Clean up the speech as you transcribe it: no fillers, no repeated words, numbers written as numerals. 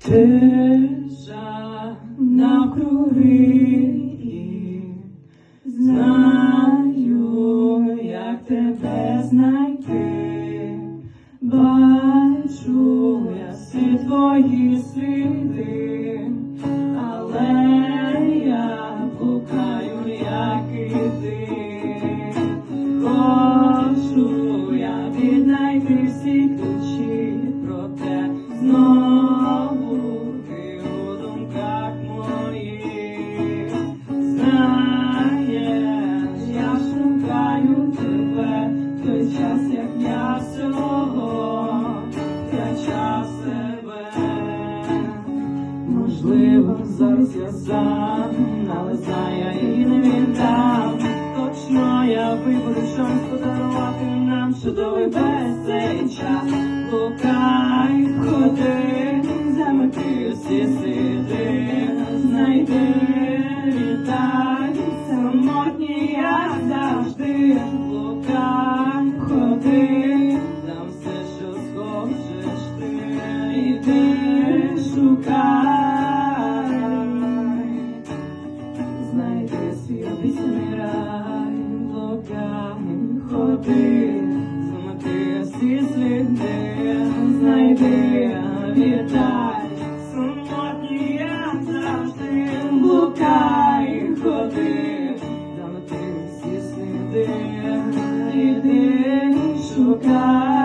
Тиша навкруги, знаю, як тебе знайти, бачу я всі твої сліди, але я блукаю, як і ти. Хочу я віднайти всі ключі, проте знову ти у думках моїх. Знаєш, я шукаю тебе в той час, як я всього втрачав себе. Можливо, зараз я сам, але знаю, я і не віддам. Точно я виберу шанс подарувати нам чудовий весь цей час. Блукай, ходи, замети всі сліди, знайди, віддай, самотній, як завжди. Блукай, ходи, там все, що схочеш ти, іди, шукай, знайди свій обіцяний рай. Блукай, ходи, замети всі сліди, знайди, віддай, самотній, як завжди. Блукай, ходи, замети всі сліди, іди, шукай.